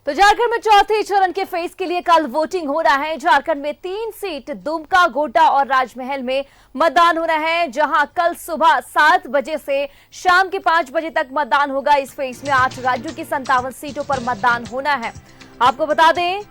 तो झारखंड में चौथे चरण के फेज के लिए कल वोटिंग हो रहा है। झारखंड में 3 सीट दुमका, गोड्डा और राजमहल में मतदान हो रहा है, जहां कल सुबह 7 बजे से शाम के 5 बजे तक मतदान होगा। इस फेज में 8 राज्यों की 57 सीटों पर मतदान होना है। आपको बता दें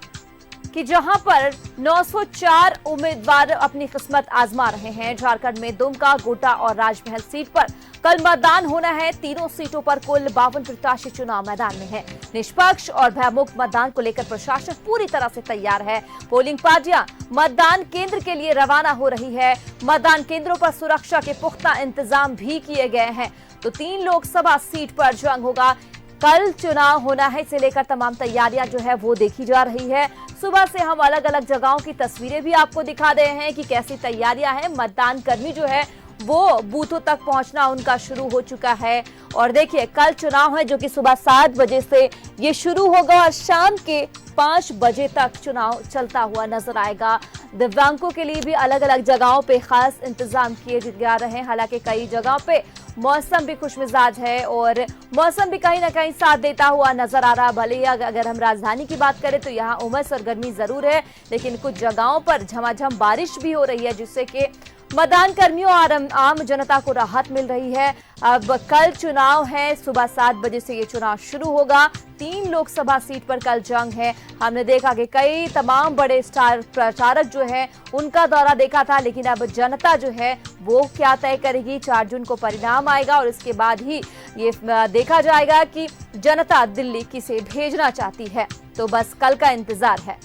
कि जहां पर 904 उम्मीदवार अपनी किस्मत आजमा रहे हैं। झारखंड में दुमका, गोड्डा और राजमहल सीट पर कल मतदान होना है। तीनों सीटों पर कुल 52 प्रत्याशी चुनाव मैदान में है। निष्पक्ष और भयमुक्त मतदान को लेकर प्रशासन पूरी तरह से तैयार है। पोलिंग पार्टियां मतदान केंद्र के लिए रवाना हो रही है। मतदान केंद्रों पर सुरक्षा के पुख्ता इंतजाम भी किए गए हैं। तो 3 लोकसभा सीट पर जंग होगा। कल चुनाव होना है, इसे लेकर तमाम तैयारियां जो है वो देखी जा रही है। सुबह से हम अलग अलग जगहों की तस्वीरें भी आपको दिखा रहे हैं कि कैसी तैयारियां हैं। मतदान कर्मी जो है वो बूथों तक पहुंचना उनका शुरू हो चुका है। और देखिए, कल चुनाव है जो कि सुबह 7 बजे से ये शुरू होगा और शाम के 5 बजे तक चुनाव चलता हुआ नजर आएगा। दिव्यांगों के लिए भी अलग अलग जगहों पे खास इंतजाम किए जा रहे हैं। हालांकि कई जगहों पे मौसम भी खुशमिजाज है और मौसम भी कहीं ना कहीं साथ देता हुआ नजर आ रहा है। भले ही अगर हम राजधानी की बात करें तो यहाँ उमस और गर्मी जरूर है, लेकिन कुछ जगहों पर झमाझम बारिश भी हो रही है, जिससे कि मतदान कर्मियों और आम जनता को राहत मिल रही है। अब कल चुनाव है, सुबह 7 बजे से ये चुनाव शुरू होगा। 3 लोकसभा सीट पर कल जंग है। हमने देखा कि कई तमाम बड़े स्टार प्रचारक जो है उनका दौरा देखा था, लेकिन अब जनता जो है वो क्या तय करेगी। 4 जून को परिणाम आएगा और इसके बाद ही ये देखा जाएगा कि जनता दिल्ली किसे भेजना चाहती है। तो बस कल का इंतजार है।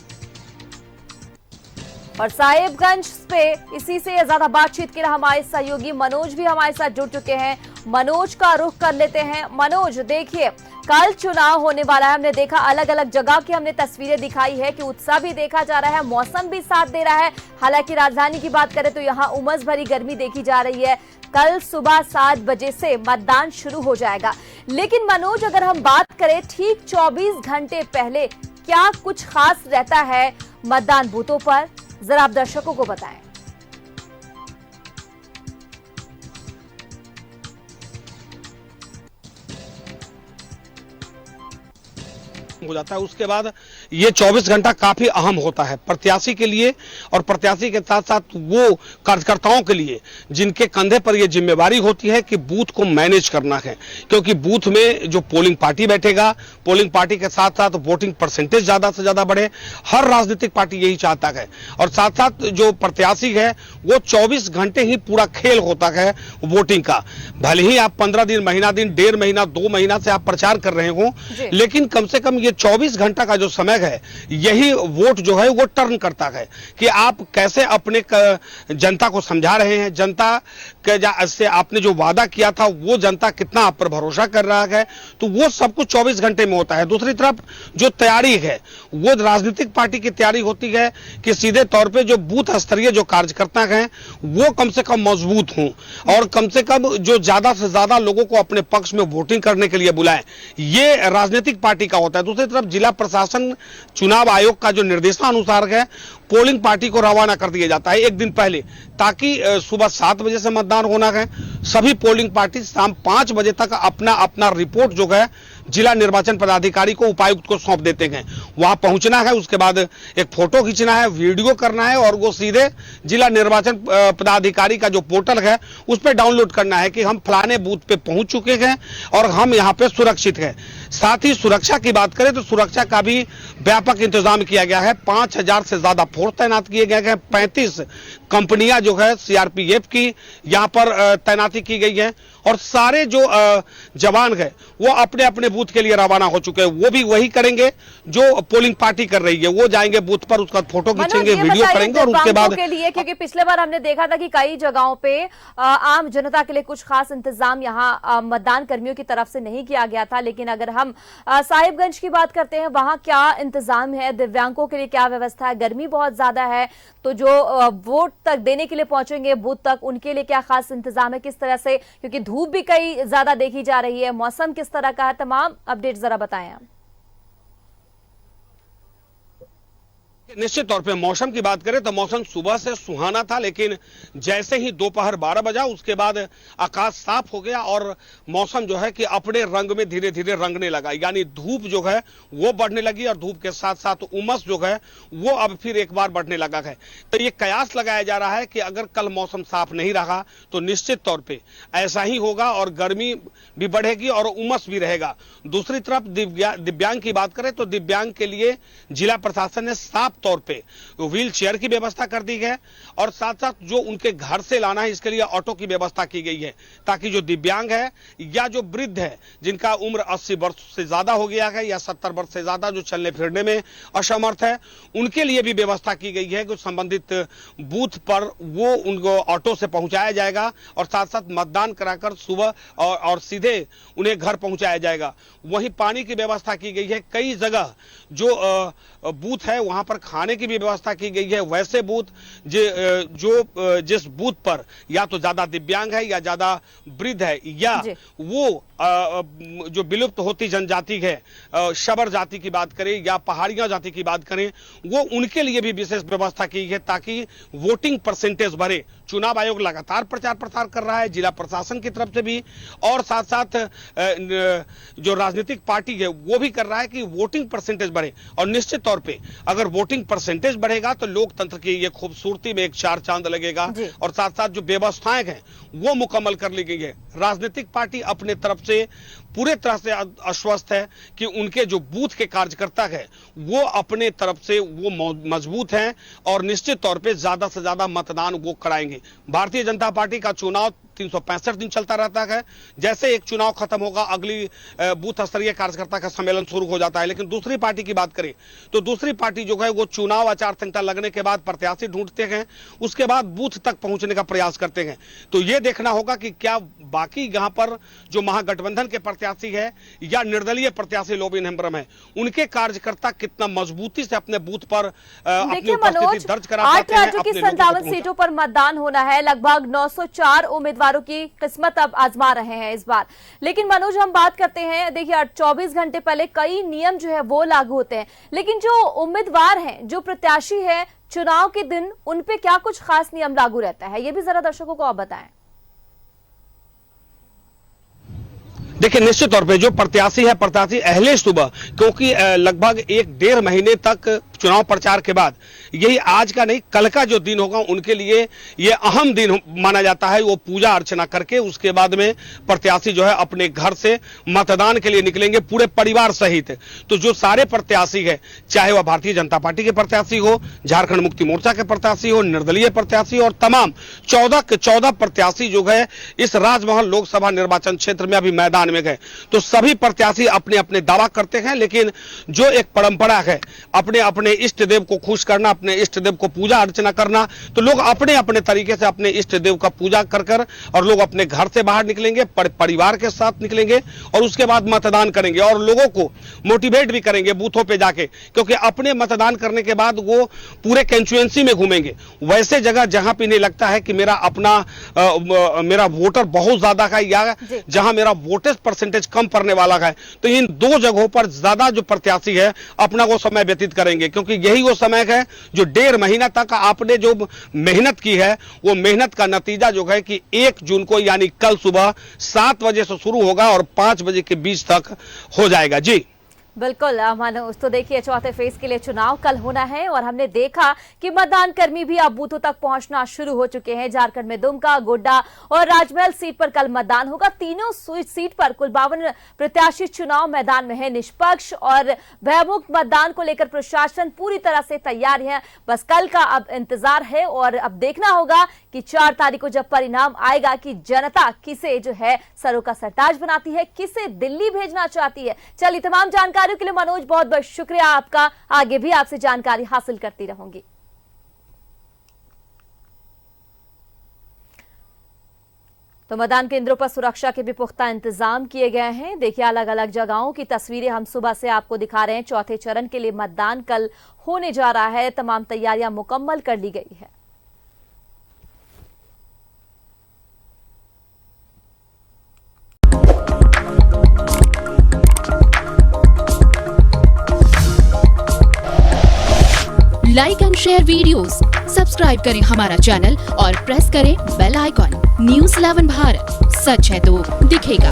और साहिबगंज पे इसी से ज्यादा बातचीत के लिए हमारे सहयोगी मनोज भी हमारे साथ जुड़ चुके हैं। मनोज का रुख कर लेते हैं। मनोज, देखिए कल चुनाव होने वाला है। हमने देखा अलग अलग जगह की हमने तस्वीरें दिखाई है कि उत्साह भी देखा जा रहा है, मौसम भी साथ दे रहा है। हालांकि राजधानी की बात करें तो यहाँ उमस भरी गर्मी देखी जा रही है। कल सुबह 7 बजे से मतदान शुरू हो जाएगा। लेकिन मनोज, अगर हम बात करें ठीक 24 घंटे पहले क्या कुछ खास रहता है मतदान बूथों पर, जरा आप दर्शकों को बताएं। हो जाता है। उसके बाद ये 24 घंटा काफी अहम होता है प्रत्याशी के लिए और प्रत्याशी के साथ साथ वो कार्यकर्ताओं के लिए जिनके कंधे पर ये जिम्मेवारी होती है कि बूथ को मैनेज करना है। क्योंकि बूथ में जो पोलिंग पार्टी बैठेगा, पोलिंग पार्टी के साथ साथ वोटिंग परसेंटेज ज्यादा से ज्यादा बढ़े। हर राजनीतिक पार्टी यही चाहता है। और साथ साथ जो प्रत्याशी है वो 24 घंटे ही पूरा खेल होता है वोटिंग का। भले ही आप 15 दिन, महीना दिन, 1.5 महीना, 2 महीना से आप प्रचार कर रहे हो, लेकिन कम से कम ये 24 घंटा का जो समय है, यही वोट जो है वो टर्न करता है कि आप कैसे अपने जनता को समझा रहे हैं। जनता के से आपने जो वादा किया था वो जनता कितना आप पर भरोसा कर रहा है, तो वो सब कुछ 24 घंटे में होता है। दूसरी तरफ जो तैयारी है वो राजनीतिक पार्टी की तैयारी होती है कि सीधे तौर पे जो बूथ स्तरीय जो कार्यकर्ता हैं वो कम से कम मजबूत हों और कम से कम जो ज्यादा से ज्यादा लोगों को अपने पक्ष में वोटिंग करने के लिए बुलाएं। ये राजनीतिक पार्टी का होता है। दूसरी तरफ जिला प्रशासन, चुनाव आयोग का जो निर्देशानुसार है, पोलिंग पार्टी को रवाना कर दिया जाता है एक दिन पहले, ताकि सुबह 7 बजे से मतदान होना है। सभी पोलिंग पार्टी शाम 5 बजे तक अपना अपना रिपोर्ट जो है जिला निर्वाचन पदाधिकारी को, उपायुक्त को सौंप देते हैं। वहां पहुंचना है, उसके बाद एक फोटो खींचना है, वीडियो करना है और वो सीधे जिला निर्वाचन पदाधिकारी का जो पोर्टल है उस पर डाउनलोड करना है कि हम फलाने बूथ पे पहुंच चुके हैं और हम यहाँ पे सुरक्षित हैं। साथ ही सुरक्षा की बात करें तो सुरक्षा का भी व्यापक इंतजाम किया गया है। 5000 से ज्यादा फोर्स तैनात किए गए हैं। 35 कंपनियां जो है सीआरपीएफ की यहाँ पर तैनाती की गई है और सारे जो जवान है वो अपने अपने बूथ के लिए रवाना हो चुके हैं। वो भी वही करेंगे जो पोलिंग पार्टी कर रही है। वो जाएंगे बूथ पर, उसका फोटो खींचेंगे, वीडियो करेंगे और उसके बाद के लिए, क्योंकि पिछले बार हमने देखा था कि कई जगहों पे आम जनता के लिए कुछ खास इंतजाम यहाँ मतदान कर्मियों की तरफ से नहीं किया गया था। लेकिन अगर हम साहिबगंज की बात करते हैं, वहां क्या इंतजाम है, दिव्यांगों के लिए क्या व्यवस्था है? गर्मी बहुत ज्यादा है, तो जो वोट तक देने के लिए पहुंचेंगे बूथ तक, उनके लिए क्या खास इंतजाम है, किस तरह से, क्योंकि धूप भी कई ज्यादा देखी जा रही है, मौसम किस तरह का है, तमाम अपडेट जरा बताएं आप। निश्चित तौर पे मौसम की बात करें तो मौसम सुबह से सुहाना था, लेकिन जैसे ही दोपहर 12 बजा उसके बाद आकाश साफ हो गया और मौसम जो है कि अपने रंग में धीरे धीरे रंगने लगा, यानी धूप जो है वो बढ़ने लगी और धूप के साथ साथ उमस जो है वो अब फिर एक बार बढ़ने लगा है। तो ये कयास लगाया जा रहा है कि अगर कल मौसम साफ नहीं रहा तो निश्चित तौर पे ऐसा ही होगा और गर्मी भी बढ़ेगी और उमस भी रहेगा। दूसरी तरफ दिव्यांग की बात करें तो दिव्यांग के लिए जिला प्रशासन ने साफ तौर पे व्हील चेयर की व्यवस्था कर दी है और साथ साथ जो उनके घर से लाना है इसके लिए ऑटो की व्यवस्था की गई है, ताकि जो दिव्यांग है या जो वृद्ध है जिनका उम्र 80 वर्ष से ज्यादा हो गया है या 70 वर्ष से ज्यादा जो चलने फिरने में असमर्थ है, उनके लिए भी व्यवस्था की गई है कि संबंधित बूथ पर वो उनको ऑटो से पहुंचाया जाएगा और साथ साथ मतदान कराकर सुबह और सीधे उन्हें घर पहुंचाया जाएगा। वहीं पानी की व्यवस्था की गई है, कई जगह जो बूथ है वहां पर खाने की भी व्यवस्था की गई है। वैसे बूथ जो जिस बूथ पर या तो ज्यादा दिव्यांग है या ज्यादा वृद्ध है या वो जो विलुप्त होती जनजाति है, शबर जाति की बात करें या पहाड़िया जाति की बात करें, वो उनके लिए भी विशेष व्यवस्था की है ताकि वोटिंग परसेंटेज बढ़े। चुनाव आयोग लगातार प्रचार प्रसार कर रहा है, जिला प्रशासन की तरफ से भी और साथ साथ जो राजनीतिक पार्टी है वो भी कर रहा है कि वोटिंग परसेंटेज बढ़े और निश्चित तौर पे अगर वोटिंग परसेंटेज बढ़ेगा तो लोकतंत्र की ये खूबसूरती में एक चार चांद लगेगा और साथ साथ जो व्यवस्थाएं हैं वो मुकम्मल कर ली गई है। राजनीतिक पार्टी अपने तरफ से पूरे तरह से आश्वस्त है कि उनके जो बूथ के कार्यकर्ता है वो अपने तरफ से वो मजबूत हैं और निश्चित तौर पे ज्यादा से ज्यादा मतदान वो कराएंगे। भारतीय जनता पार्टी का चुनाव 365 दिन चलता रहता है। जैसे एक चुनाव खत्म होगा अगली बूथ स्तरीय कार्यकर्ता का सम्मेलन शुरू हो जाता है। लेकिन दूसरी पार्टी की बात करें तो दूसरी पार्टी जो है वो चुनाव आचार संहिता लगने के बाद प्रत्याशी ढूंढते हैं, उसके बाद बूथ तक पहुंचने का प्रयास करते हैं। तो ये देखना होगा कि क्या बाकी यहाँ पर जो महागठबंधन के प्रत्याशी है या निर्दलीय प्रत्याशी लोबिन हेम्ब्रम है, उनके कार्यकर्ता कितना मजबूती से अपने बूथ पर अपनी उपस्थिति दर्ज करा पाते हैं। 8 राज्यों की 57 सीटों पर मतदान होना है, लगभग 904 उम्मीदवारों की किस्मत अब आजमा रहे हैं इस बार। लेकिन मनोज, हम बात करते हैं, देखिए 24 घंटे पहले कई नियम जो है वो लागू होते हैं, लेकिन जो उम्मीदवार हैं, जो प्रत्याशी है, चुनाव के दिन उन पे क्या कुछ खास नियम लागू रहता है, ये भी जरा दर्शकों को आप बताएं। देखिए निश्चित तौर पे जो प्रत्याशी है, प्रत्याशी अहले सुबह, क्योंकि लगभग 1-1.5 महीने तक चुनाव प्रचार के बाद यही आज का नहीं कल का जो दिन होगा उनके लिए ये अहम दिन माना जाता है। वो पूजा अर्चना करके उसके बाद में प्रत्याशी जो है अपने घर से मतदान के लिए निकलेंगे पूरे परिवार सहित। तो जो सारे प्रत्याशी है, चाहे वह भारतीय जनता पार्टी के प्रत्याशी हो, झारखंड मुक्ति मोर्चा के प्रत्याशी हो, निर्दलीय प्रत्याशी और तमाम 14 के 14 प्रत्याशी जो है इस राजमहल लोकसभा निर्वाचन क्षेत्र में अभी मैदान में गए, तो सभी प्रत्याशी अपने अपने दावा करते हैं। लेकिन जो एक परंपरा है अपने अपने इष्ट देव को खुश करना, अपने इष्ट देव को पूजा अर्चना करना, तो लोग अपने अपने तरीके से अपने इष्ट देव का पूजा कर और लोग अपने घर से बाहर निकलेंगे, परिवार के साथ निकलेंगे और उसके बाद मतदान करेंगे और लोगों को मोटिवेट भी करेंगे बूथों पे जाके, क्योंकि अपने मतदान करने के बाद वो पूरे कंस्टिट्यूएंसी में घूमेंगे। वैसे जगह जहां पे नहीं लगता है कि मेरा अपना मेरा वोटर बहुत ज्यादा है या जहां मेरा वोटेज परसेंटेज कम पड़ने वाला है, तो इन दो जगहों पर ज्यादा जो प्रत्याशी है अपना वो समय व्यतीत करेंगे, क्योंकि यही वो समय है जो 1.5 महीना तक आपने जो मेहनत की है वो मेहनत का नतीजा जो है कि 1 जून को यानी कल सुबह 7 बजे से शुरू होगा और 5 बजे के बीच तक हो जाएगा। जी बिल्कुल मनोज, तो देखिए चौथे फेज के लिए चुनाव कल होना है और हमने देखा कि मतदान कर्मी भी अब बूथों तक पहुंचना शुरू हो चुके हैं। झारखंड में दुमका, गोड्डा और राजमहल सीट पर कल मतदान होगा। तीनों सीट पर कुल 52 प्रत्याशी चुनाव मैदान में है। निष्पक्ष और भयमुक्त मतदान को लेकर प्रशासन पूरी तरह से तैयार है। बस कल का अब इंतजार है और अब देखना होगा कि 4 तारीख को जब परिणाम आएगा कि जनता किसे जो है सरों का सरताज बनाती है, किसे दिल्ली भेजना चाहती है। चलिए, तमाम जानकारी के लिए मनोज बहुत बहुत शुक्रिया आपका। आगे भी आपसे जानकारी हासिल करती रहूंगी। तो मतदान केंद्रों पर सुरक्षा के भी पुख्ता इंतजाम किए गए हैं। देखिए अलग अलग जगहों की तस्वीरें हम सुबह से आपको दिखा रहे हैं। चौथे चरण के लिए मतदान कल होने जा रहा है। तमाम तैयारियां मुकम्मल कर ली गई है। Like and share videos, subscribe करें हमारा चैनल और प्रेस करें बेल आइकॉन। News 11 भारत, सच है तो दिखेगा।